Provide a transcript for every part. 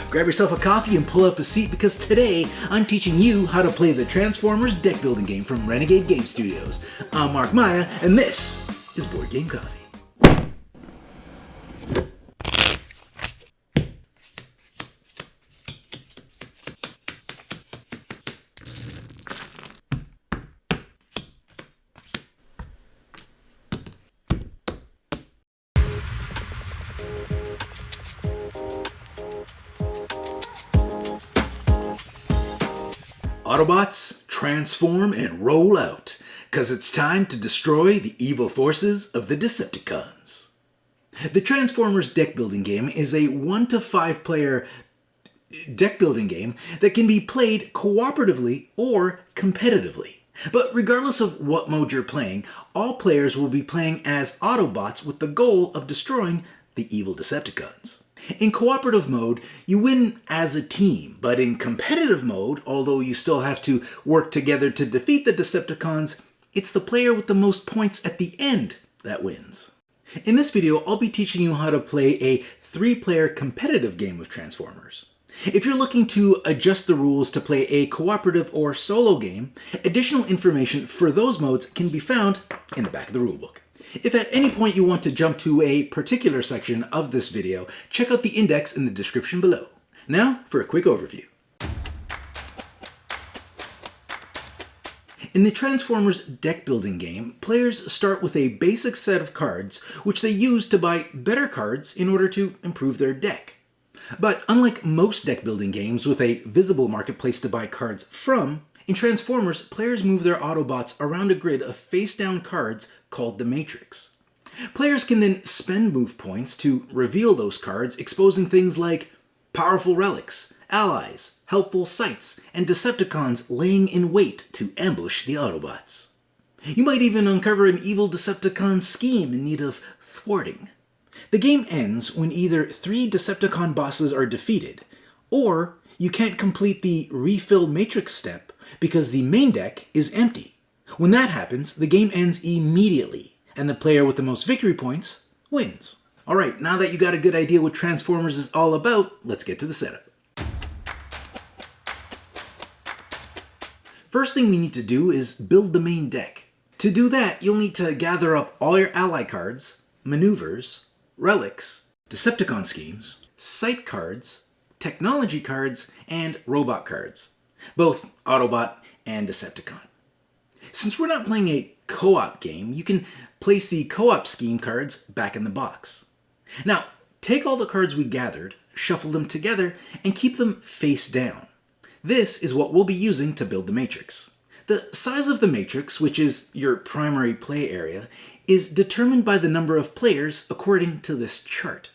Grab yourself a coffee and pull up a seat because today I'm teaching you how to play the Transformers deck building game from Renegade Game Studios. I'm Mark Maya and this is Board Game Coffee. Autobots, transform and roll out, cause it's time to destroy the evil forces of the Decepticons. The Transformers deck building game is a 1 to 5 player deck building game that can be played cooperatively or competitively. But regardless of what mode you're playing, all players will be playing as Autobots with the goal of destroying the evil Decepticons. In cooperative mode, you win as a team, but in competitive mode, although you still have to work together to defeat the Decepticons, it's the player with the most points at the end that wins. In this video, I'll be teaching you how to play a 3-player competitive game of Transformers. If you're looking to adjust the rules to play a cooperative or solo game, additional information for those modes can be found in the back of the rulebook. If at any point you want to jump to a particular section of this video, check out the index in the description below. Now for a quick overview. In the Transformers deck building game, players start with a basic set of cards which they use to buy better cards in order to improve their deck. But unlike most deck building games with a visible marketplace to buy cards from, in Transformers, players move their Autobots around a grid of face-down cards called the Matrix. Players can then spend move points to reveal those cards, exposing things like powerful relics, allies, helpful sights, and Decepticons laying in wait to ambush the Autobots. You might even uncover an evil Decepticon scheme in need of thwarting. The game ends when either 3 Decepticon bosses are defeated, or you can't complete the refill Matrix step because the main deck is empty. When that happens, the game ends immediately, and the player with the most victory points wins. Alright, now that you got a good idea what Transformers is all about, let's get to the setup. First thing we need to do is build the main deck. To do that, you'll need to gather up all your ally cards, maneuvers, relics, Decepticon schemes, sight cards, technology cards, and robot cards, both Autobot and Decepticon. Since we're not playing a co-op game, you can place the co-op scheme cards back in the box. Now, take all the cards we gathered, shuffle them together, and keep them face down. This is what we'll be using to build the matrix. The size of the matrix, which is your primary play area, is determined by the number of players according to this chart.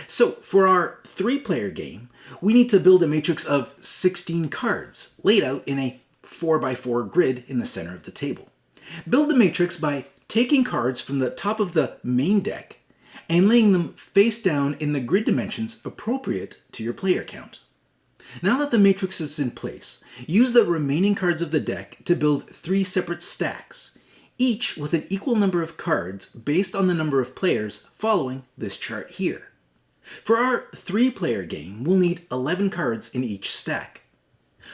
So, for our 3-player game, we need to build a matrix of 16 cards, laid out in a 4x4 grid in the center of the table. Build the matrix by taking cards from the top of the main deck and laying them face down in the grid dimensions appropriate to your player count. Now that the matrix is in place, use the remaining cards of the deck to build 3 separate stacks, each with an equal number of cards based on the number of players following this chart here. For our 3-player game, we'll need 11 cards in each stack.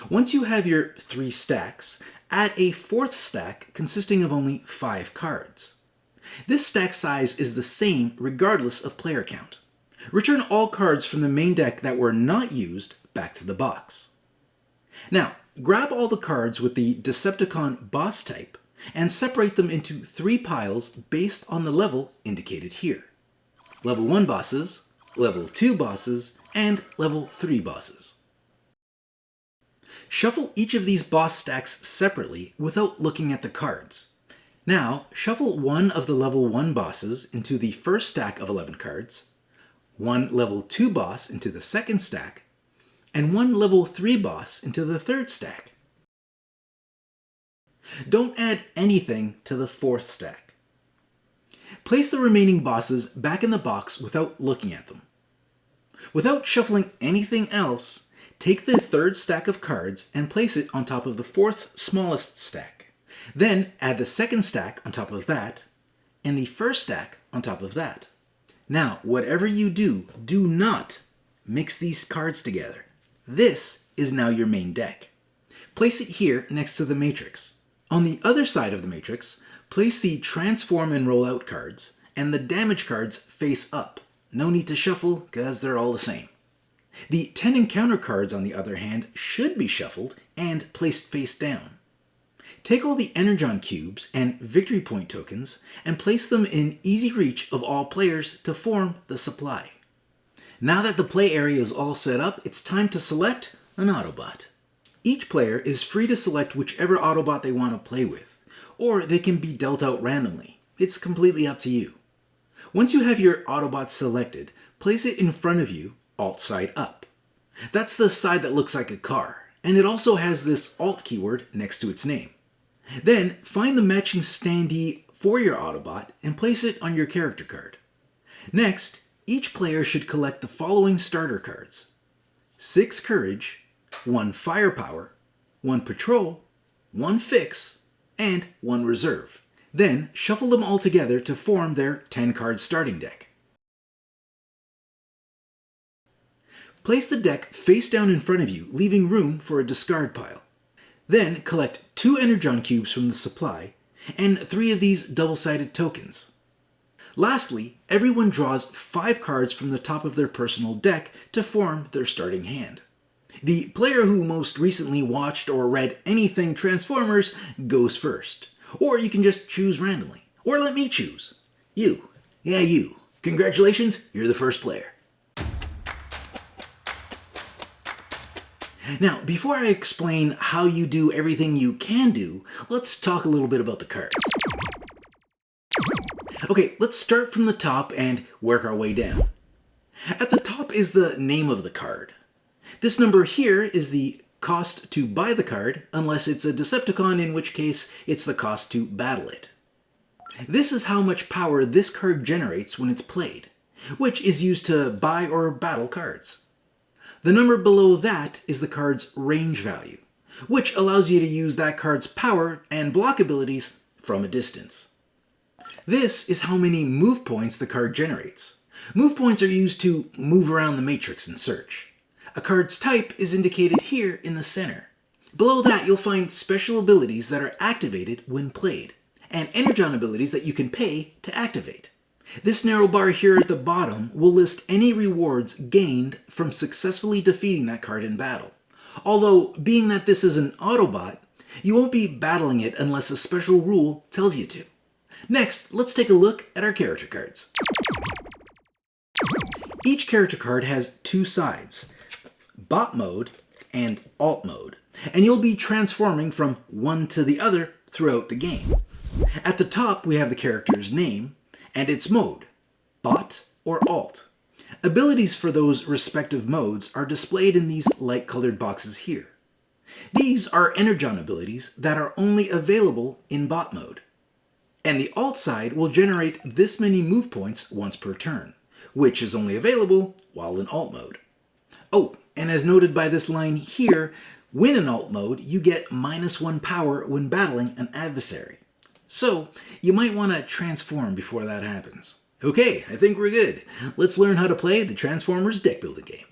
Once you have your 3 stacks, add a 4th stack consisting of only 5 cards. This stack size is the same regardless of player count. Return all cards from the main deck that were not used back to the box. Now, grab all the cards with the Decepticon boss type and separate them into 3 piles based on the level indicated here. Level 1 bosses, Level 2 bosses, and Level 3 bosses. Shuffle each of these boss stacks separately without looking at the cards. Now, shuffle one of the Level 1 bosses into the first stack of 11 cards, one Level 2 boss into the second stack, and one Level 3 boss into the third stack. Don't add anything to the 4th stack. Place the remaining bosses back in the box without looking at them. Without shuffling anything else, take the 3rd stack of cards and place it on top of the 4th smallest stack. Then add the 2nd stack on top of that, and the first stack on top of that. Now, whatever you do, do not mix these cards together. This is now your main deck. Place it here next to the matrix. On the other side of the matrix, place the transform and roll out cards and the damage cards face up. No need to shuffle because they're all the same. The 10 encounter cards, on the other hand, should be shuffled and placed face down. Take all the Energon cubes and victory point tokens and place them in easy reach of all players to form the supply. Now that the play area is all set up, it's time to select an Autobot. Each player is free to select whichever Autobot they want to play with, or they can be dealt out randomly. It's completely up to you. Once you have your Autobot selected, place it in front of you, alt side up. That's the side that looks like a car, and it also has this alt keyword next to its name. Then find the matching standee for your Autobot and place it on your character card. Next, each player should collect the following starter cards: 6 courage, 1 firepower, 1 patrol, 1 fix, and 1 reserve. Then shuffle them all together to form their 10-card starting deck. Place the deck face down in front of you, leaving room for a discard pile. Then collect 2 Energon cubes from the supply and 3 of these double-sided tokens. Lastly, everyone draws 5 cards from the top of their personal deck to form their starting hand. The player who most recently watched or read anything Transformers goes first. Or you can just choose randomly. Or let me choose. You. Yeah, you. Congratulations, you're the first player. Now, before I explain how you do everything you can do, let's talk a little bit about the cards. Okay, let's start from the top and work our way down. At the top is the name of the card. This number here is the cost to buy the card, unless it's a Decepticon, in which case it's the cost to battle it. This is how much power this card generates when it's played, which is used to buy or battle cards. The number below that is the card's range value, which allows you to use that card's power and block abilities from a distance. This is how many move points the card generates. Move points are used to move around the matrix and search. A card's type is indicated here in the center. Below that, you'll find special abilities that are activated when played, and Energon abilities that you can pay to activate. This narrow bar here at the bottom will list any rewards gained from successfully defeating that card in battle. Although, being that this is an Autobot, you won't be battling it unless a special rule tells you to. Next, let's take a look at our character cards. Each character card has 2 sides: bot mode and alt mode, and you'll be transforming from one to the other throughout the game. At the top, we have the character's name and its mode, bot or alt. Abilities for those respective modes are displayed in these light-colored boxes here. These are Energon abilities that are only available in bot mode. And the alt side will generate this many move points once per turn, which is only available while in alt mode. Oh, and as noted by this line here, when in alt mode, you get -1 power when battling an adversary. So, you might want to transform before that happens. Okay, I think we're good. Let's learn how to play the Transformers deck building game.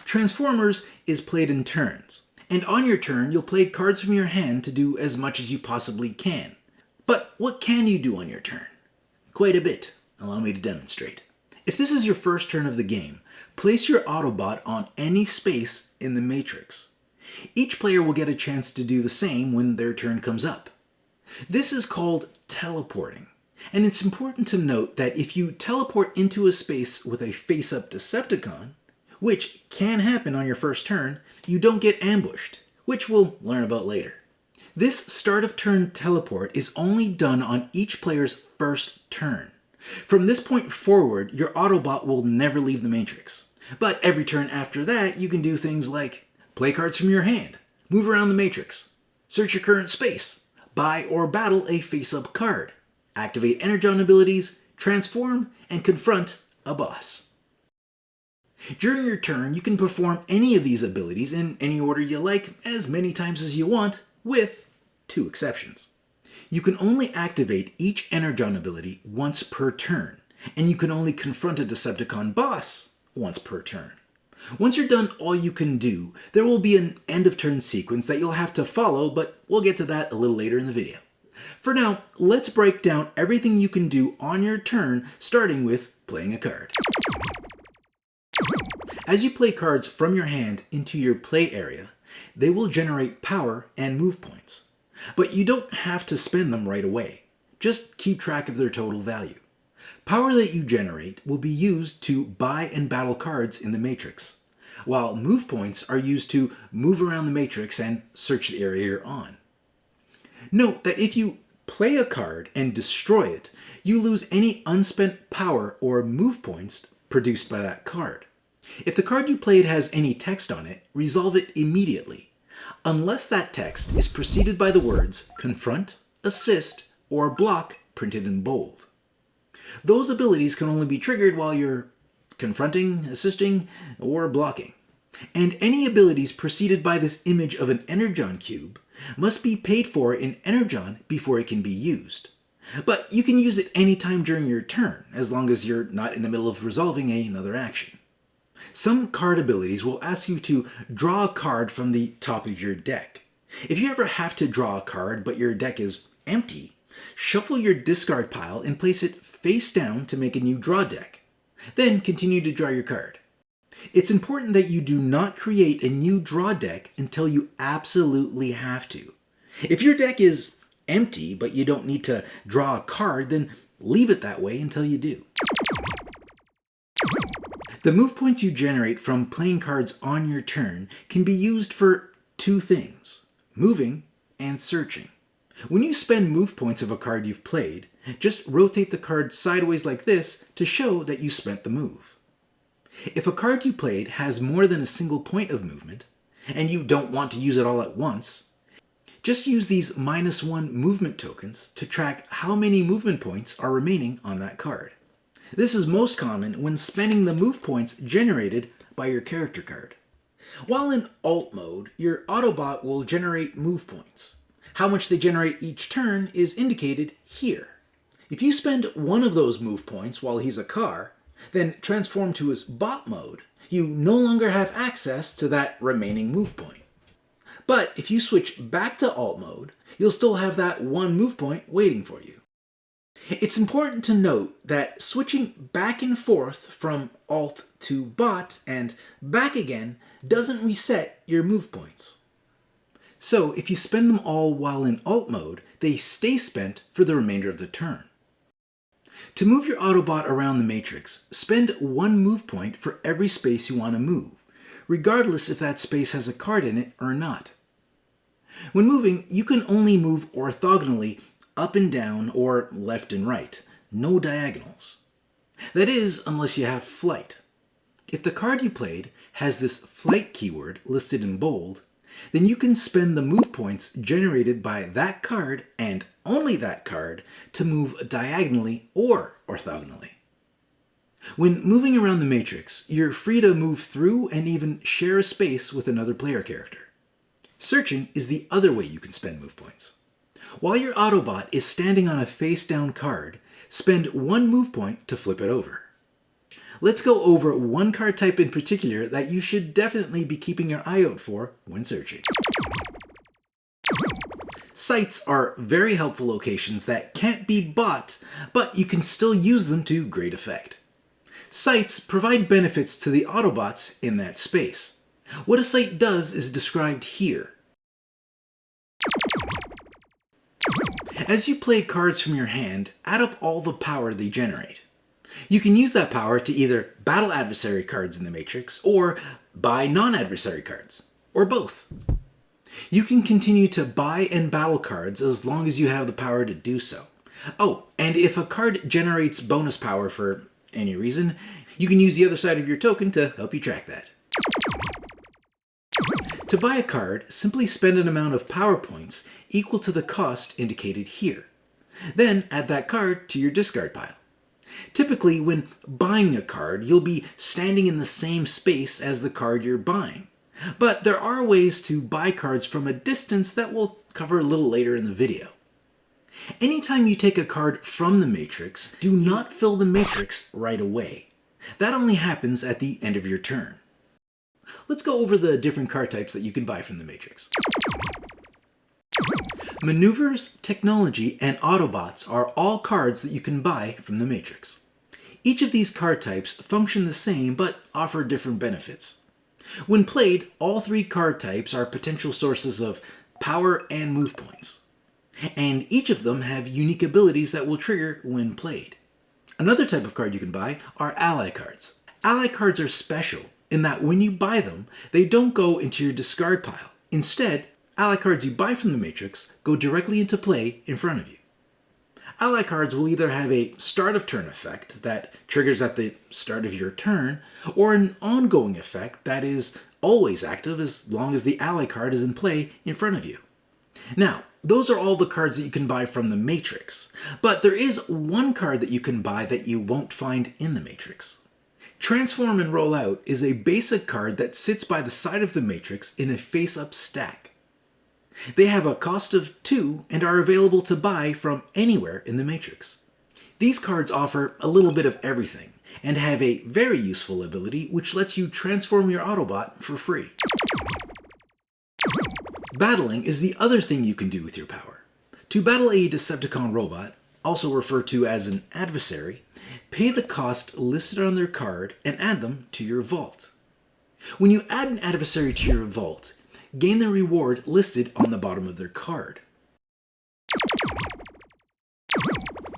Transformers is played in turns, and on your turn, you'll play cards from your hand to do as much as you possibly can. But what can you do on your turn? Quite a bit. Allow me to demonstrate. If this is your first turn of the game, place your Autobot on any space in the matrix. Each player will get a chance to do the same when their turn comes up. This is called teleporting, and it's important to note that if you teleport into a space with a face-up Decepticon, which can happen on your first turn, you don't get ambushed, which we'll learn about later. This start of turn teleport is only done on each player's first turn. From this point forward, your Autobot will never leave the matrix. But every turn after that, you can do things like play cards from your hand, move around the matrix, search your current space, buy or battle a face-up card, activate Energon abilities, transform, and confront a boss. During your turn, you can perform any of these abilities in any order you like, as many times as you want, with 2 exceptions. You can only activate each Energon ability once per turn, and you can only confront a Decepticon boss once per turn. Once you're done all you can do, there will be an end-of-turn sequence that you'll have to follow, but we'll get to that a little later in the video. For now, let's break down everything you can do on your turn, starting with playing a card. As you play cards from your hand into your play area, they will generate power and move points. But you don't have to spend them right away. Just keep track of their total value. Power that you generate will be used to buy and battle cards in the matrix, while move points are used to move around the matrix and search the area you're on. Note that if you play a card and destroy it, you lose any unspent power or move points produced by that card. If the card you played has any text on it, resolve it immediately, unless that text is preceded by the words confront, assist, or block printed in bold. Those abilities can only be triggered while you're confronting, assisting, or blocking. And any abilities preceded by this image of an Energon cube must be paid for in Energon before it can be used. But you can use it anytime during your turn, as long as you're not in the middle of resolving another action. Some card abilities will ask you to draw a card from the top of your deck. If you ever have to draw a card but your deck is empty, shuffle your discard pile and place it face down to make a new draw deck. Then continue to draw your card. It's important that you do not create a new draw deck until you absolutely have to. If your deck is empty but you don't need to draw a card, then leave it that way until you do. The move points you generate from playing cards on your turn can be used for two things: moving and searching. When you spend move points of a card you've played, just rotate the card sideways like this to show that you spent the move. If a card you played has more than a single point of movement, and you don't want to use it all at once, just use these -1 movement tokens to track how many movement points are remaining on that card. This is most common when spending the move points generated by your character card. While in alt mode, your Autobot will generate move points. How much they generate each turn is indicated here. If you spend one of those move points while he's a car, then transform to his bot mode, you no longer have access to that remaining move point. But if you switch back to alt mode, you'll still have that one move point waiting for you. It's important to note that switching back and forth from alt to bot and back again doesn't reset your move points. So if you spend them all while in alt mode, they stay spent for the remainder of the turn. To move your Autobot around the matrix, spend one move point for every space you want to move, regardless if that space has a card in it or not. When moving, you can only move orthogonally up and down or left and right, no diagonals. That is, unless you have flight. If the card you played has this flight keyword listed in bold, then you can spend the move points generated by that card and only that card to move diagonally or orthogonally. When moving around the matrix, you're free to move through and even share a space with another player character. Searching is the other way you can spend move points. While your Autobot is standing on a face-down card, spend one move point to flip it over. Let's go over one card type in particular that you should definitely be keeping your eye out for when searching. Sites are very helpful locations that can't be bought, but you can still use them to great effect. Sites provide benefits to the Autobots in that space. What a site does is described here. As you play cards from your hand, add up all the power they generate. You can use that power to either battle adversary cards in the matrix or buy non-adversary cards, or both. You can continue to buy and battle cards as long as you have the power to do so. Oh, and if a card generates bonus power for any reason, you can use the other side of your token to help you track that. To buy a card, simply spend an amount of power points equal to the cost indicated here. Then add that card to your discard pile. Typically, when buying a card, you'll be standing in the same space as the card you're buying. But there are ways to buy cards from a distance that we'll cover a little later in the video. Anytime you take a card from the matrix, do not fill the matrix right away. That only happens at the end of your turn. Let's go over the different card types that you can buy from the matrix. Maneuvers, Technology, and Autobots are all cards that you can buy from the matrix. Each of these card types function the same but offer different benefits. When played, all three card types are potential sources of power and move points, and each of them have unique abilities that will trigger when played. Another type of card you can buy are ally cards. Ally cards are special in that when you buy them, they don't go into your discard pile. Instead, ally cards you buy from the matrix go directly into play in front of you. Ally cards will either have a start of turn effect that triggers at the start of your turn, or an ongoing effect that is always active as long as the ally card is in play in front of you. Now, those are all the cards that you can buy from the matrix, but there is one card that you can buy that you won't find in the matrix. Transform and Roll Out is a basic card that sits by the side of the matrix in a face-up stack. They have a cost of 2 and are available to buy from anywhere in the matrix. These cards offer a little bit of everything and have a very useful ability which lets you transform your Autobot for free. Battling is the other thing you can do with your power. To battle a Decepticon robot, also referred to as an adversary, pay the cost listed on their card and add them to your vault. When you add an adversary to your vault, gain the reward listed on the bottom of their card.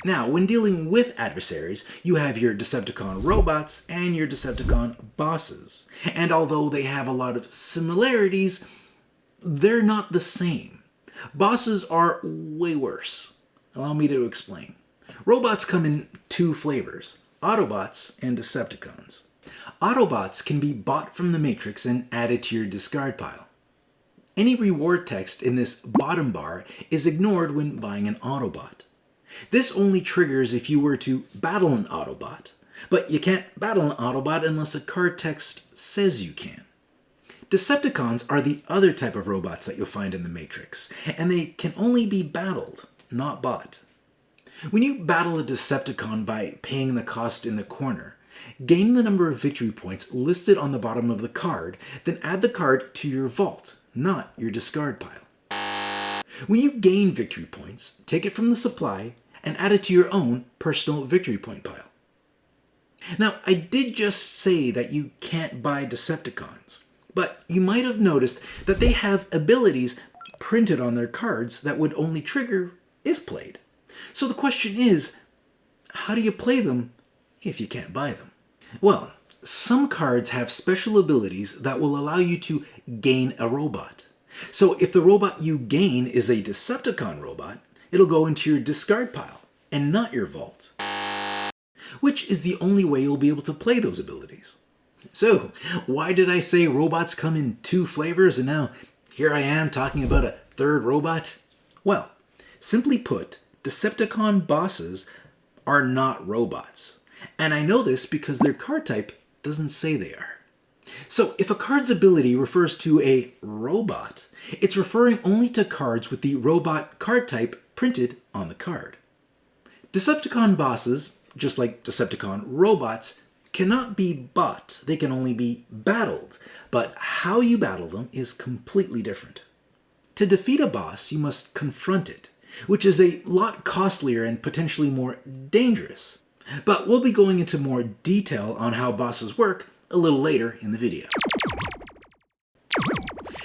Now, when dealing with adversaries, you have your Decepticon robots and your Decepticon bosses. And although they have a lot of similarities, they're not the same. Bosses are way worse. Allow me to explain. Robots come in two flavors, Autobots and Decepticons. Autobots can be bought from the matrix and added to your discard pile. Any reward text in this bottom bar is ignored when buying an Autobot. This only triggers if you were to battle an Autobot, but you can't battle an Autobot unless a card text says you can. Decepticons are the other type of robots that you'll find in the Matrix, and they can only be battled, not bought. When you battle a Decepticon by paying the cost in the corner, gain the number of victory points listed on the bottom of the card, then add the card to your vault, not your discard pile. When you gain victory points, take it from the supply and add it to your own personal victory point pile. Now, I did just say that you can't buy Decepticons, but you might have noticed that they have abilities printed on their cards that would only trigger if played. So the question is, how do you play them if you can't buy them? Well, some cards have special abilities that will allow you to gain a robot. So if the robot you gain is a Decepticon robot, it'll go into your discard pile and not your vault, which is the only way you'll be able to play those abilities. So, why did I say robots come in two flavors and now here I am talking about a third robot? Well, simply put, Decepticon bosses are not robots. And I know this because their card type doesn't say they are. So if a card's ability refers to a robot, it's referring only to cards with the robot card type printed on the card. Decepticon bosses, just like Decepticon robots, cannot be bought. They can only be battled, but how you battle them is completely different. To defeat a boss, you must confront it, which is a lot costlier and potentially more dangerous. But we'll be going into more detail on how bosses work a little later in the video.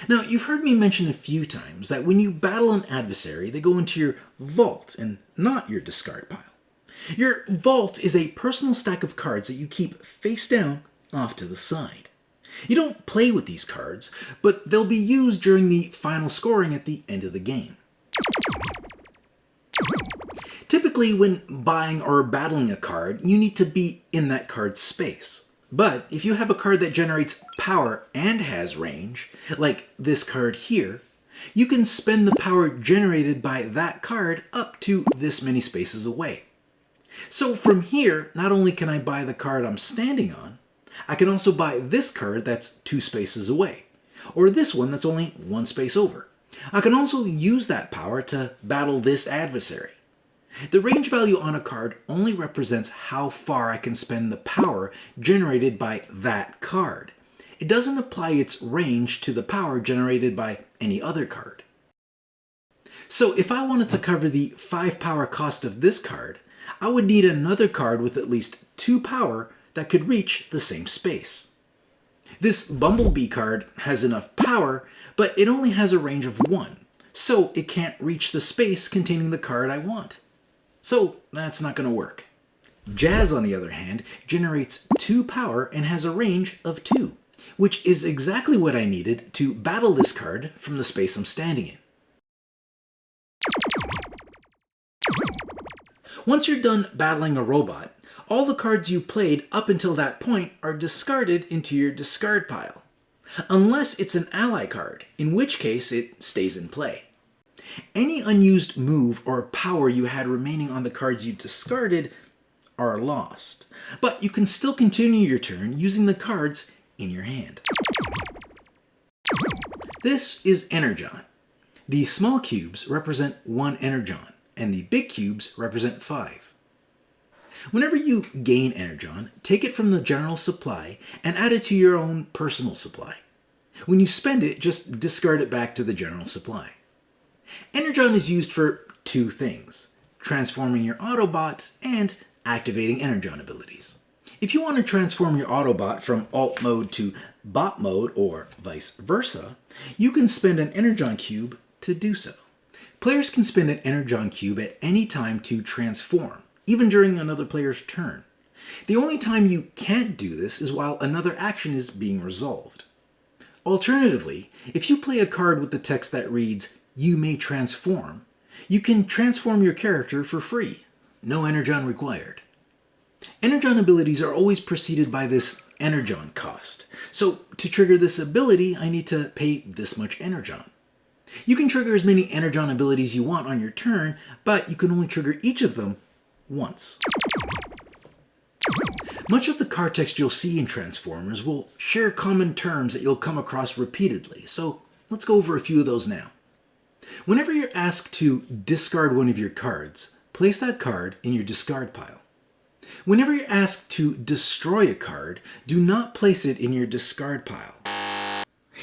Now, you've heard me mention a few times that when you battle an adversary, they go into your vault and not your discard pile. Your vault is a personal stack of cards that you keep face down off to the side. You don't play with these cards, but they'll be used during the final scoring at the end of the game. Typically, when buying or battling a card, you need to be in that card's space. But if you have a card that generates power and has range, like this card here, you can spend the power generated by that card up to this many spaces away. So from here, not only can I buy the card I'm standing on, I can also buy this card that's 2 spaces away, or this one that's only 1 space over. I can also use that power to battle this adversary. The range value on a card only represents how far I can spend the power generated by that card. It doesn't apply its range to the power generated by any other card. So if I wanted to cover the 5 power cost of this card, I would need another card with at least 2 power that could reach the same space. This Bumblebee card has enough power, but it only has a range of 1, so it can't reach the space containing the card I want. So that's not going to work. Jazz, on the other hand, generates 2 power and has a range of 2, which is exactly what I needed to battle this card from the space I'm standing in. Once you're done battling a robot, all the cards you played up until that point are discarded into your discard pile. Unless it's an ally card, in which case it stays in play. Any unused move or power you had remaining on the cards you discarded are lost, but you can still continue your turn using the cards in your hand. This is Energon. The small cubes represent 1 Energon, and the big cubes represent 5. Whenever you gain Energon, take it from the general supply and add it to your own personal supply. When you spend it, just discard it back to the general supply. Energon is used for 2 things: transforming your Autobot and activating Energon abilities. If you want to transform your Autobot from alt mode to bot mode, or vice versa, you can spend an Energon cube to do so. Players can spend an Energon cube at any time to transform, even during another player's turn. The only time you can't do this is while another action is being resolved. Alternatively, if you play a card with the text that reads, "You may transform," you can transform your character for free. No Energon required. Energon abilities are always preceded by this Energon cost. So to trigger this ability, I need to pay this much Energon. You can trigger as many Energon abilities you want on your turn, but you can only trigger each of them once. Much of the card text you'll see in Transformers will share common terms that you'll come across repeatedly, so let's go over a few of those now. Whenever you're asked to discard one of your cards, place that card in your discard pile. Whenever you're asked to destroy a card, do not place it in your discard pile.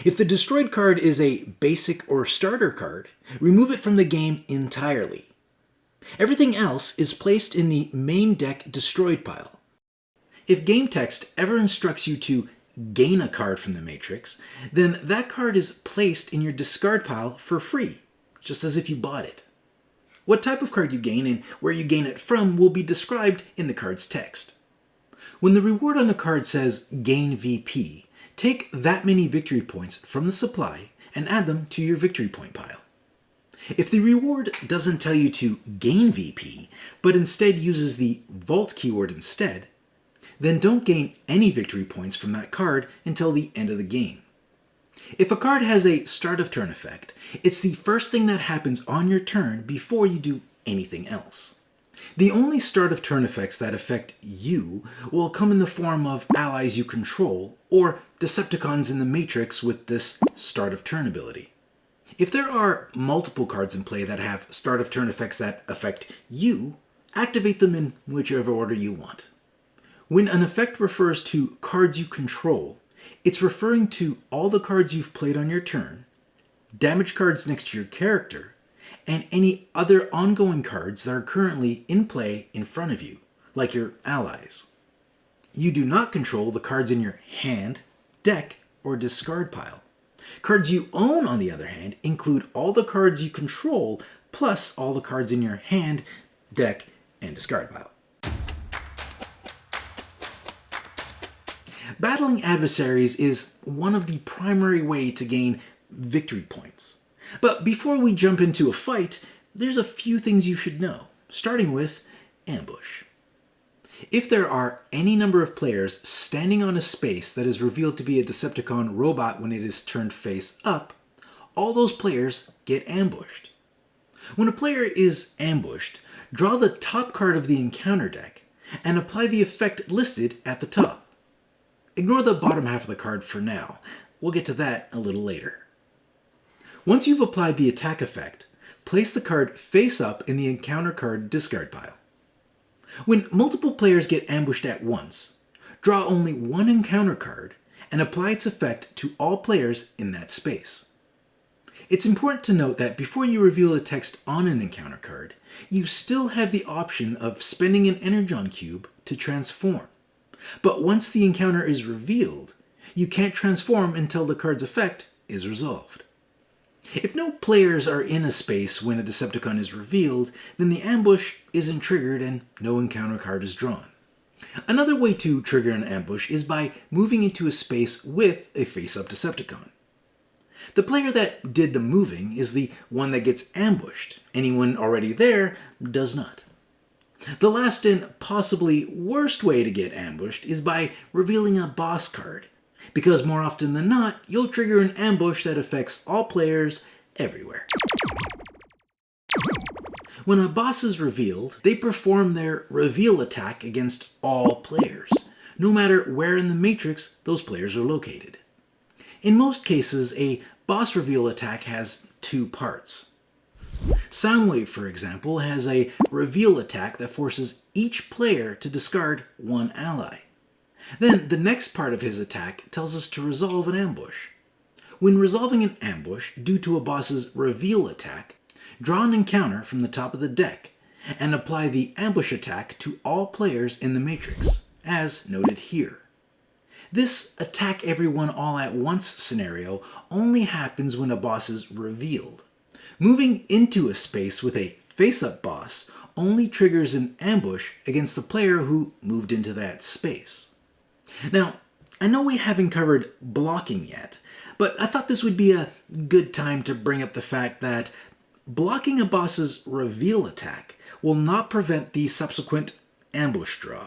If the destroyed card is a basic or starter card, remove it from the game entirely. Everything else is placed in the main deck destroyed pile. If game text ever instructs you to gain a card from the matrix, then that card is placed in your discard pile for free, just as if you bought it. What type of card you gain and where you gain it from will be described in the card's text. When the reward on a card says gain VP, take that many victory points from the supply and add them to your victory point pile. If the reward doesn't tell you to gain VP, but instead uses the vault keyword instead, then don't gain any victory points from that card until the end of the game. If a card has a start of turn effect, it's the first thing that happens on your turn before you do anything else. The only start of turn effects that affect you will come in the form of allies you control, or decepticons in the Matrix with this start of turn ability. If there are multiple cards in play that have start of turn effects that affect you, activate them in whichever order you want. When an effect refers to cards you control, it's referring to all the cards you've played on your turn, damage cards next to your character, and any other ongoing cards that are currently in play in front of you, like your allies. You do not control the cards in your hand, deck, or discard pile. Cards you own, on the other hand, include all the cards you control, plus all the cards in your hand, deck, and discard pile. Battling adversaries is one of the primary ways to gain victory points. But before we jump into a fight, there's a few things you should know, starting with ambush. If there are any number of players standing on a space that is revealed to be a Decepticon robot when it is turned face up, all those players get ambushed. When a player is ambushed, draw the top card of the encounter deck and apply the effect listed at the top. Ignore the bottom half of the card for now. We'll get to that a little later. Once you've applied the attack effect, place the card face up in the encounter card discard pile. When multiple players get ambushed at once, draw only one encounter card and apply its effect to all players in that space. It's important to note that before you reveal a text on an encounter card, you still have the option of spending an Energon cube to transform. But once the encounter is revealed, you can't transform until the card's effect is resolved. If no players are in a space when a Decepticon is revealed, then the ambush isn't triggered and no encounter card is drawn. Another way to trigger an ambush is by moving into a space with a face-up Decepticon. The player that did the moving is the one that gets ambushed. Anyone already there does not. The last and possibly worst way to get ambushed is by revealing a boss card, because more often than not, you'll trigger an ambush that affects all players everywhere. When a boss is revealed, they perform their reveal attack against all players, no matter where in the matrix those players are located. In most cases, a boss reveal attack has two parts. Soundwave, for example, has a reveal attack that forces each player to discard one ally. Then the next part of his attack tells us to resolve an ambush. When resolving an ambush due to a boss's reveal attack, draw an encounter from the top of the deck and apply the ambush attack to all players in the matrix, as noted here. This attack everyone all at once scenario only happens when a boss is revealed. Moving into a space with a face-up boss only triggers an ambush against the player who moved into that space. Now, I know we haven't covered blocking yet, but I thought this would be a good time to bring up the fact that blocking a boss's reveal attack will not prevent the subsequent ambush draw.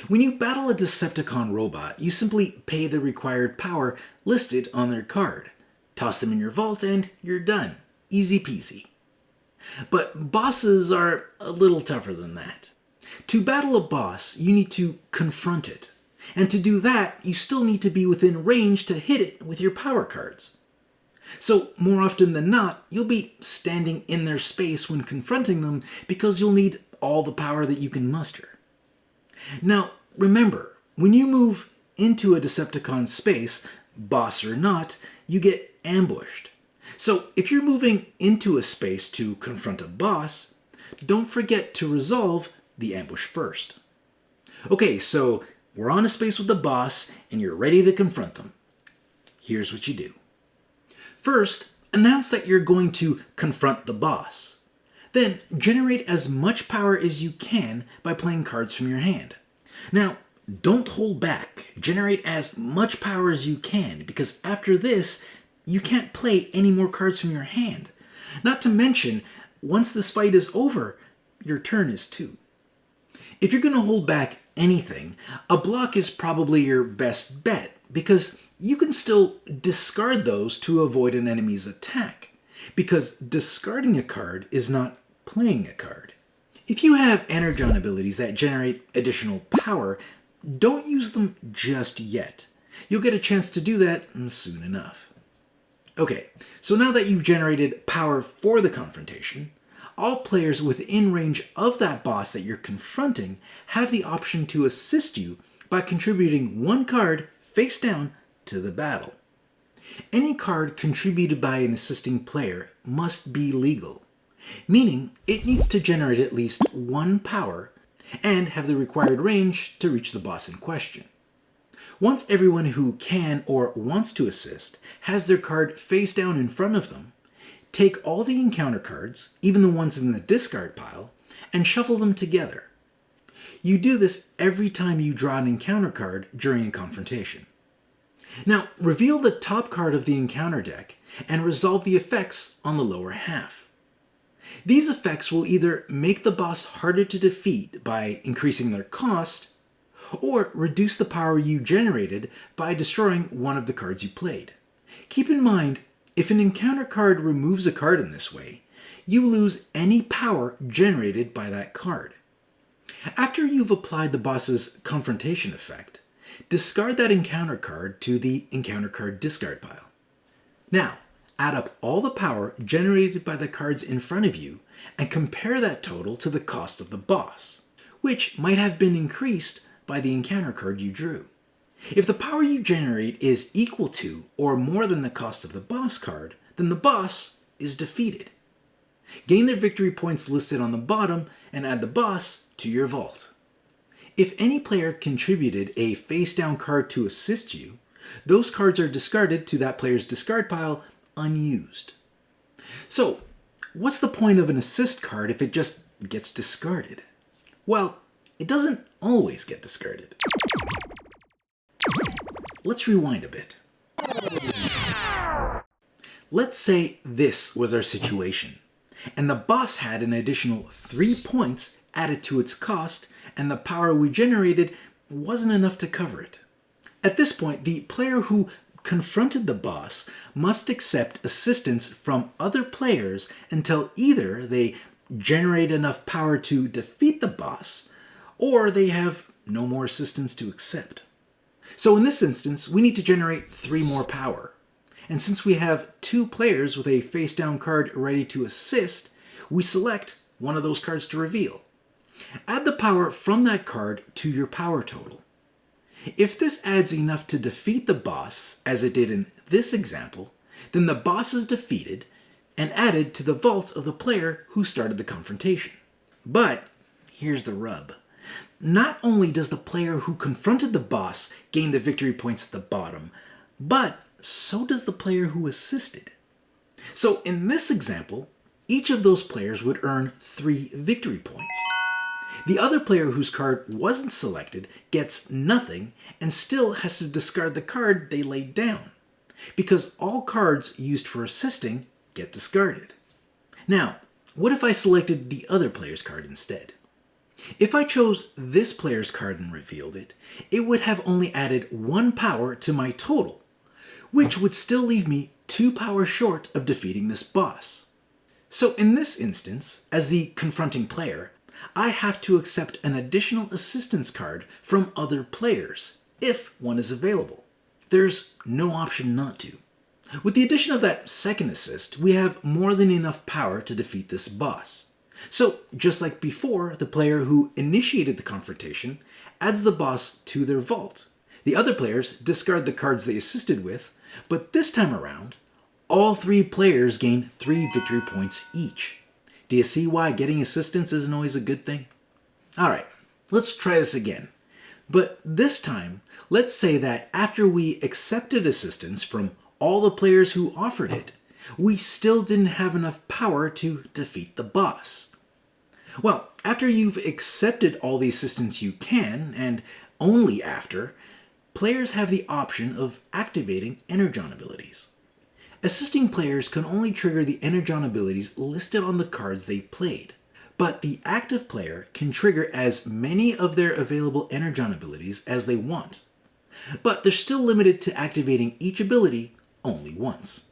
When you battle a Decepticon robot, you simply pay the required power listed on their card. Toss them in your vault and you're done. Easy peasy. But bosses are a little tougher than that. To battle a boss, you need to confront it. And to do that, you still need to be within range to hit it with your power cards. So, more often than not, you'll be standing in their space when confronting them because you'll need all the power that you can muster. Now, remember, when you move into a Decepticon space, boss or not, you get ambushed. So if you're moving into a space to confront a boss, don't forget to resolve the ambush first. Okay, so we're on a space with the boss and you're ready to confront them. Here's what you do. First, announce that you're going to confront the boss. Then generate as much power as you can by playing cards from your hand. Now, don't hold back. Generate as much power as you can, because after this, you can't play any more cards from your hand. Not to mention, once this fight is over, your turn is too. If you're going to hold back anything, a block is probably your best bet, because you can still discard those to avoid an enemy's attack. Because discarding a card is not playing a card. If you have Energon abilities that generate additional power, don't use them just yet. You'll get a chance to do that soon enough. Okay, so now that you've generated power for the confrontation, all players within range of that boss that you're confronting have the option to assist you by contributing one card face down to the battle. Any card contributed by an assisting player must be legal, meaning it needs to generate at least one power and have the required range to reach the boss in question. Once everyone who can or wants to assist has their card face down in front of them, take all the encounter cards, even the ones in the discard pile, and shuffle them together. You do this every time you draw an encounter card during a confrontation. Now, reveal the top card of the encounter deck and resolve the effects on the lower half. These effects will either make the boss harder to defeat by increasing their cost, or reduce the power you generated by destroying one of the cards you played. Keep in mind, if an encounter card removes a card in this way, you lose any power generated by that card. After you've applied the boss's confrontation effect, discard that encounter card to the encounter card discard pile. Now, add up all the power generated by the cards in front of you and compare that total to the cost of the boss, which might have been increased by the encounter card you drew. If the power you generate is equal to or more than the cost of the boss card, then the boss is defeated. Gain their victory points listed on the bottom and add the boss to your vault. If any player contributed a face-down card to assist you, those cards are discarded to that player's discard pile unused. So, what's the point of an assist card if it just gets discarded? Well, it doesn't always get discarded. Let's rewind a bit. Let's say this was our situation, and the boss had an additional 3 points added to its cost, and the power we generated wasn't enough to cover it. At this point, the player who confronted the boss must accept assistance from other players until either they generate enough power to defeat the boss, or they have no more assistance to accept. So in this instance, we need to generate 3 more power. And since we have 2 players with a face-down card ready to assist, we select one of those cards to reveal. Add the power from that card to your power total. If this adds enough to defeat the boss, as it did in this example, then the boss is defeated and added to the vault of the player who started the confrontation. But here's the rub. Not only does the player who confronted the boss gain the victory points at the bottom, but so does the player who assisted. So in this example, each of those players would earn 3 victory points. The other player whose card wasn't selected gets nothing and still has to discard the card they laid down, because all cards used for assisting get discarded. Now, what if I selected the other player's card instead? If I chose this player's card and revealed it, it would have only added 1 power to my total, which would still leave me 2 power short of defeating this boss. So in this instance, as the confronting player, I have to accept an additional assistance card from other players, if one is available. There's no option not to. With the addition of that second assist, we have more than enough power to defeat this boss. So, just like before, the player who initiated the confrontation adds the boss to their vault. The other players discard the cards they assisted with, but this time around, all 3 players gain 3 victory points each. Do you see why getting assistance isn't always a good thing? Alright, let's try this again. But this time, let's say that after we accepted assistance from all the players who offered it, we still didn't have enough power to defeat the boss. Well, after you've accepted all the assistance you can, and only after, players have the option of activating Energon abilities. Assisting players can only trigger the Energon abilities listed on the cards they played, but the active player can trigger as many of their available Energon abilities as they want. But they're still limited to activating each ability only once.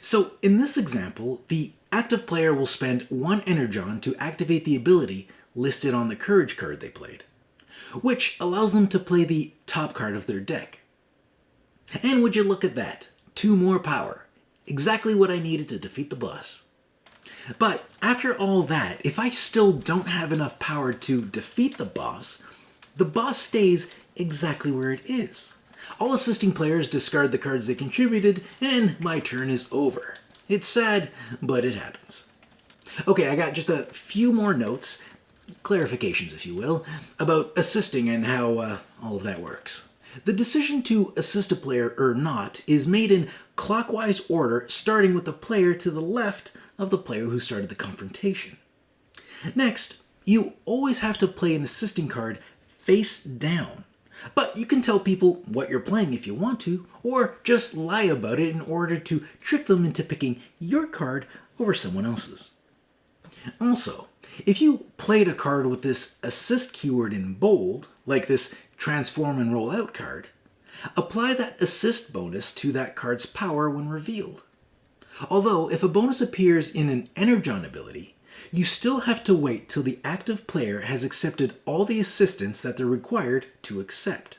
So in this example, the active player will spend 1 Energon to activate the ability listed on the Courage card they played, which allows them to play the top card of their deck. And would you look at that? 2 more power. Exactly what I needed to defeat the boss. But after all that, if I still don't have enough power to defeat the boss stays exactly where it is. All assisting players discard the cards they contributed, and my turn is over. It's sad, but it happens. Okay, I got just a few more notes, clarifications if you will, about assisting and how all of that works. The decision to assist a player or not is made in clockwise order, starting with the player to the left of the player who started the confrontation. Next, you always have to play an assisting card face down. But you can tell people what you're playing if you want to, or just lie about it in order to trick them into picking your card over someone else's. Also, if you played a card with this assist keyword in bold, like this transform and roll out card, apply that assist bonus to that card's power when revealed. Although, if a bonus appears in an Energon ability, you still have to wait till the active player has accepted all the assistance that they're required to accept.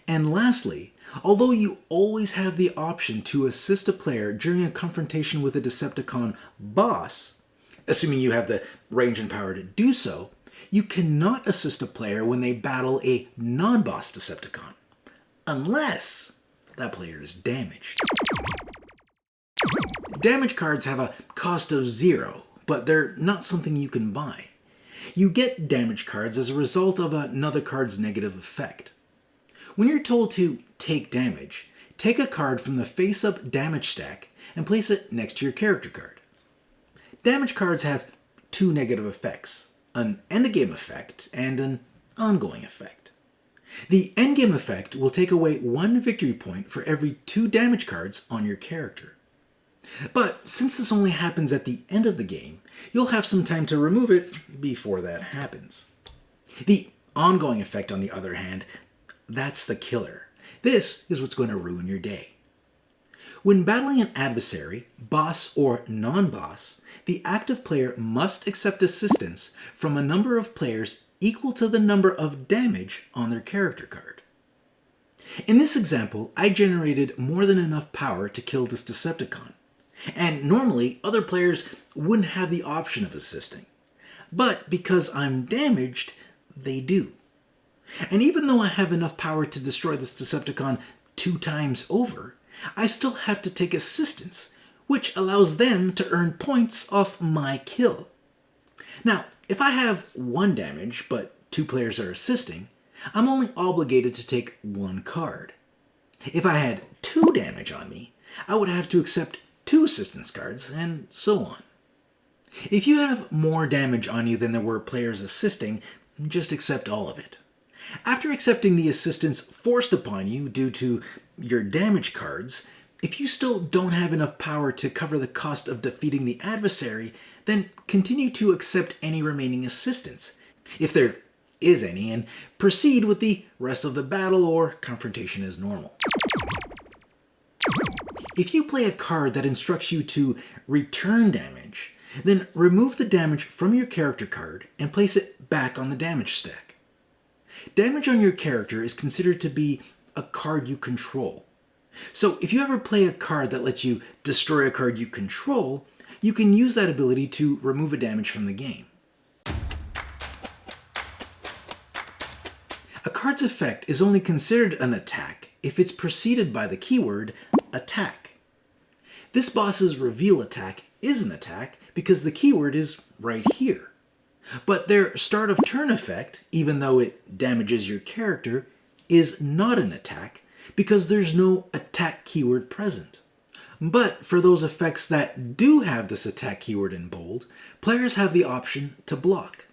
And lastly, Although you always have the option to assist a player during a confrontation with a Decepticon boss, assuming you have the range and power to do so, you cannot assist a player when they battle a non-boss Decepticon, unless that player is damaged. Damage cards have a cost of 0, but they're not something you can buy. You get damage cards as a result of another card's negative effect. When you're told to take damage, take a card from the face-up damage stack and place it next to your character card. Damage cards have two negative effects, an endgame effect and an ongoing effect. The endgame effect will take away 1 victory point for every 2 damage cards on your character. But since this only happens at the end of the game, you'll have some time to remove it before that happens. The ongoing effect, on the other hand, that's the killer. This is what's going to ruin your day. When battling an adversary, boss or non-boss, the active player must accept assistance from a number of players equal to the number of damage on their character card. In this example, I generated more than enough power to kill this Decepticon, and normally other players wouldn't have the option of assisting. But because I'm damaged, they do. And even though I have enough power to destroy this Decepticon 2 times over, I still have to take assistance, which allows them to earn points off my kill. Now, if I have 1 damage, but 2 players are assisting, I'm only obligated to take 1 card. If I had 2 damage on me, I would have to accept 2 assistance cards, and so on. If you have more damage on you than there were players assisting, just accept all of it. After accepting the assistance forced upon you due to your damage cards, if you still don't have enough power to cover the cost of defeating the adversary, then continue to accept any remaining assistance, if there is any, and proceed with the rest of the battle or confrontation as normal. If you play a card that instructs you to return damage, then remove the damage from your character card and place it back on the damage stack. Damage on your character is considered to be a card you control. So if you ever play a card that lets you destroy a card you control, you can use that ability to remove a damage from the game. A card's effect is only considered an attack if it's preceded by the keyword attack. This boss's reveal attack is an attack because the keyword is right here. But their start of turn effect, even though it damages your character, is not an attack because there's no attack keyword present. But for those effects that do have this attack keyword in bold, players have the option to block.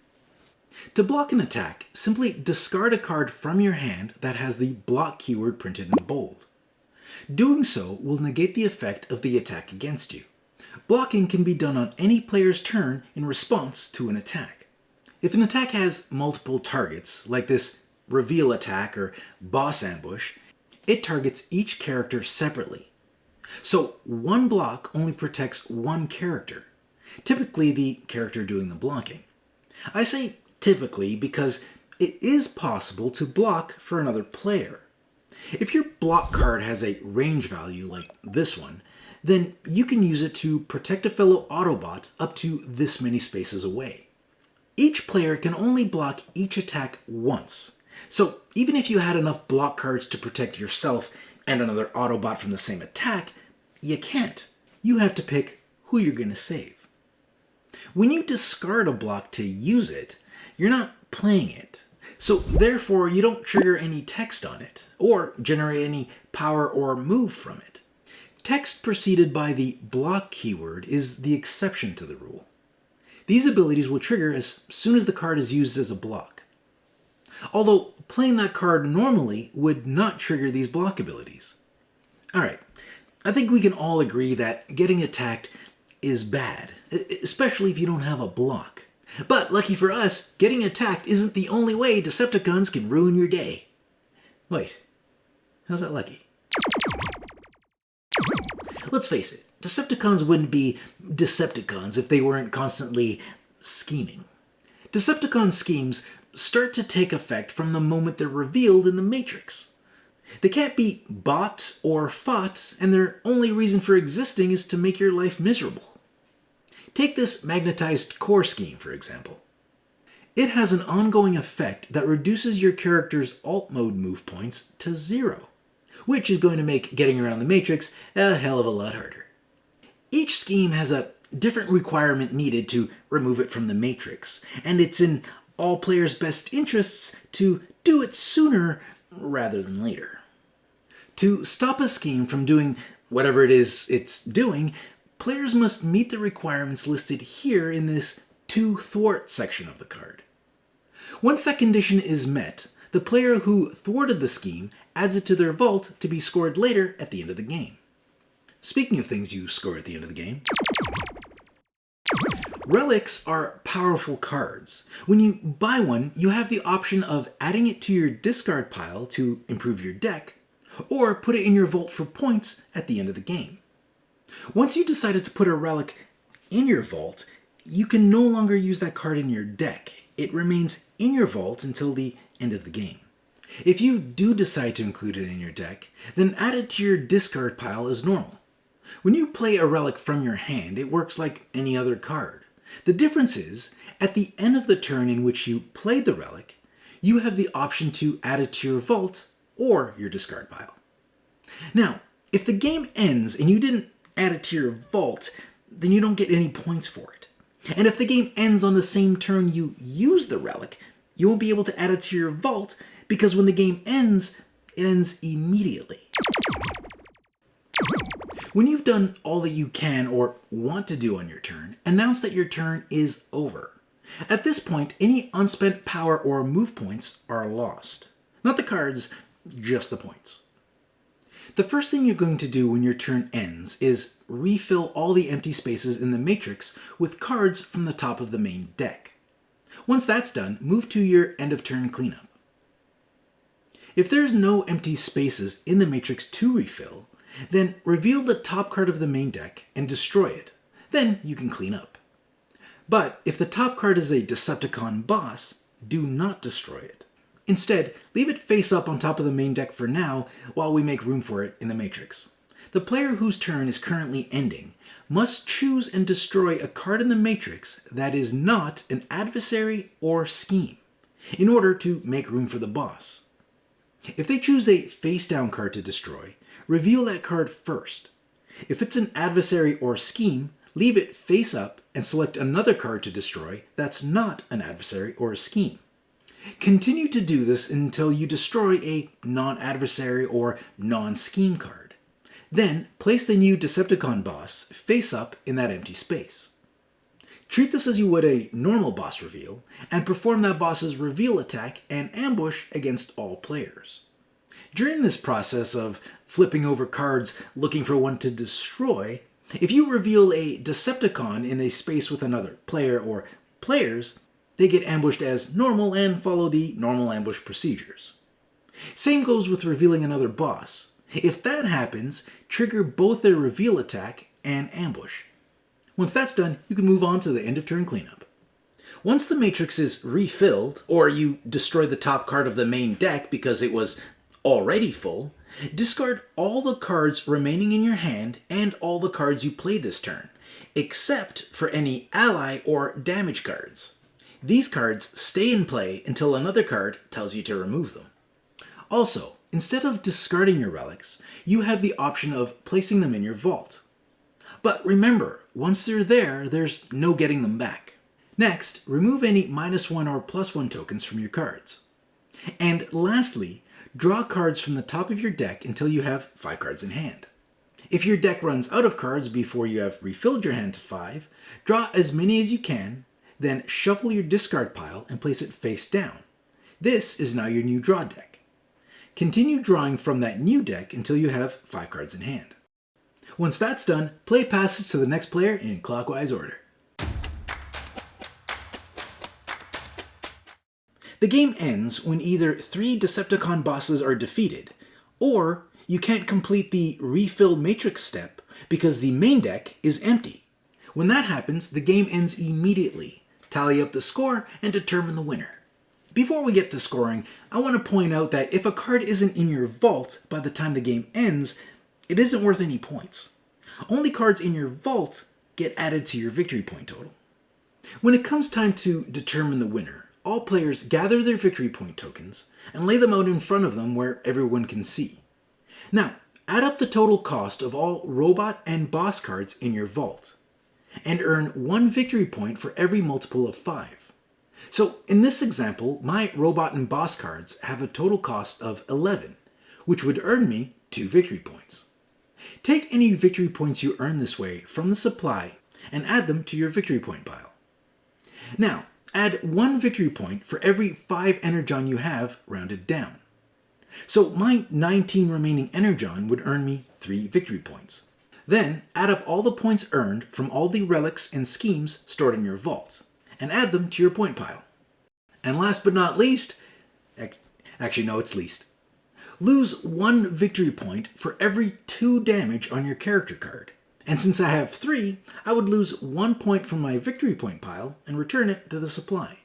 To block an attack, simply discard a card from your hand that has the block keyword printed in bold. Doing so will negate the effect of the attack against you. Blocking can be done on any player's turn in response to an attack. If an attack has multiple targets, like this reveal attack or boss ambush, it targets each character separately. So one block only protects one character, typically the character doing the blocking. I say typically because it is possible to block for another player. If your block card has a range value like this one, then you can use it to protect a fellow Autobot up to this many spaces away. Each player can only block each attack once, so even if you had enough block cards to protect yourself and another Autobot from the same attack, you can't. You have to pick who you're going to save. When you discard a block to use it, you're not playing it. So therefore, you don't trigger any text on it, or generate any power or move from it. Text preceded by the block keyword is the exception to the rule. These abilities will trigger as soon as the card is used as a block. Although playing that card normally would not trigger these block abilities. Alright, I think we can all agree that getting attacked is bad, especially if you don't have a block. But lucky for us, getting attacked isn't the only way Decepticons can ruin your day. Wait, how's that lucky? Let's face it, Decepticons wouldn't be Decepticons if they weren't constantly scheming. Decepticon schemes start to take effect from the moment they're revealed in the Matrix. They can't be bought or fought, and their only reason for existing is to make your life miserable. Take this magnetized core scheme, for example. It has an ongoing effect that reduces your character's alt mode move points to 0, which is going to make getting around the Matrix a hell of a lot harder. Each scheme has a different requirement needed to remove it from the Matrix, and it's in all players' best interests to do it sooner rather than later. To stop a scheme from doing whatever it is it's doing, players must meet the requirements listed here in this to thwart section of the card. Once that condition is met, the player who thwarted the scheme adds it to their vault to be scored later at the end of the game. Speaking of things you score at the end of the game, Relics are powerful cards. When you buy one, you have the option of adding it to your discard pile to improve your deck, or put it in your vault for points at the end of the game. Once you decided to put a relic in your vault, you can no longer use that card in your deck. It remains in your vault until the end of the game. If you do decide to include it in your deck, then add it to your discard pile as normal. When you play a relic from your hand, it works like any other card. The difference is, at the end of the turn in which you played the relic, you have the option to add it to your vault or your discard pile. Now, if the game ends and you didn't add it to your vault, then you don't get any points for it. And if the game ends on the same turn you use the relic, you won't be able to add it to your vault because when the game ends, it ends immediately. When you've done all that you can or want to do on your turn, announce that your turn is over. At this point, any unspent power or move points are lost. Not the cards, just the points. The first thing you're going to do when your turn ends is refill all the empty spaces in the matrix with cards from the top of the main deck. Once that's done, move to your end of turn cleanup. If there's no empty spaces in the matrix to refill, then reveal the top card of the main deck and destroy it. Then you can clean up. But if the top card is a Decepticon boss, do not destroy it. Instead, leave it face up on top of the main deck for now while we make room for it in the Matrix. The player whose turn is currently ending must choose and destroy a card in the Matrix that is not an adversary or scheme in order to make room for the boss. If they choose a face-down card to destroy, reveal that card first. If it's an adversary or scheme, leave it face up and select another card to destroy that's not an adversary or a scheme. Continue to do this until you destroy a non-adversary or non-scheme card. Then, place the new Decepticon boss face up in that empty space. Treat this as you would a normal boss reveal, and perform that boss's reveal attack and ambush against all players. During this process of flipping over cards looking for one to destroy, if you reveal a Decepticon in a space with another player or players, they get ambushed as normal and follow the normal ambush procedures. Same goes with revealing another boss. If that happens, trigger both their reveal attack and ambush. Once that's done, you can move on to the end of turn cleanup. Once the matrix is refilled, or you destroy the top card of the main deck because it was already full, discard all the cards remaining in your hand and all the cards you played this turn, except for any ally or damage cards. These cards stay in play until another card tells you to remove them. Also, instead of discarding your relics, you have the option of placing them in your vault. But remember, once they're there, there's no getting them back. Next, remove any -1 or +1 tokens from your cards. And lastly, draw cards from the top of your deck until you have 5 cards in hand. If your deck runs out of cards before you have refilled your hand to 5, draw as many as you can, then shuffle your discard pile and place it face down. This is now your new draw deck. Continue drawing from that new deck until you have 5 cards in hand. Once that's done, play passes to the next player in clockwise order. The game ends when either 3 Decepticon bosses are defeated, or you can't complete the refill matrix step because the main deck is empty. When that happens, the game ends immediately. Tally up the score and determine the winner. Before we get to scoring, I want to point out that if a card isn't in your vault by the time the game ends, it isn't worth any points. Only cards in your vault get added to your victory point total. When it comes time to determine the winner, all players gather their victory point tokens and lay them out in front of them where everyone can see. Now, add up the total cost of all robot and boss cards in your vault, and earn 1 victory point for every multiple of 5. So in this example, my robot and boss cards have a total cost of 11, which would earn me 2 victory points. Take any victory points you earn this way from the supply and add them to your victory point pile. Now, add 1 victory point for every 5 Energon you have, rounded down. So my 19 remaining Energon would earn me 3 victory points. Then add up all the points earned from all the relics and schemes stored in your vault, and add them to your point pile. And last but not least, actually no, it's least. Lose 1 victory point for every 2 damage on your character card. And since I have 3, I would lose 1 point from my victory point pile and return it to the supply.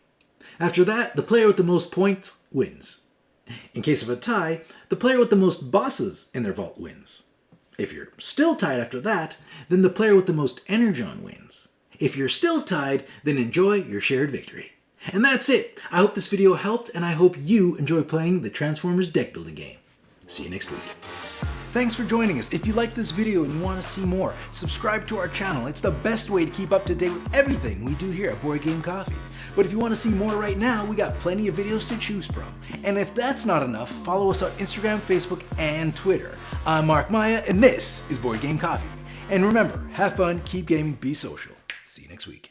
After that, the player with the most points wins. In case of a tie, the player with the most bosses in their vault wins. If you're still tied after that, then the player with the most Energon wins. If you're still tied, then enjoy your shared victory. And that's it. I hope this video helped, and I hope you enjoy playing the Transformers deck building game. See you next week. Thanks for joining us. If you like this video and you want to see more, subscribe to our channel. It's the best way to keep up to date with everything we do here at Board Game Coffee. But if you want to see more right now, we got plenty of videos to choose from. And if that's not enough, follow us on Instagram, Facebook, and Twitter. I'm Mark Maya, and this is Board Game Coffee. And remember, have fun, keep gaming, be social. See you next week.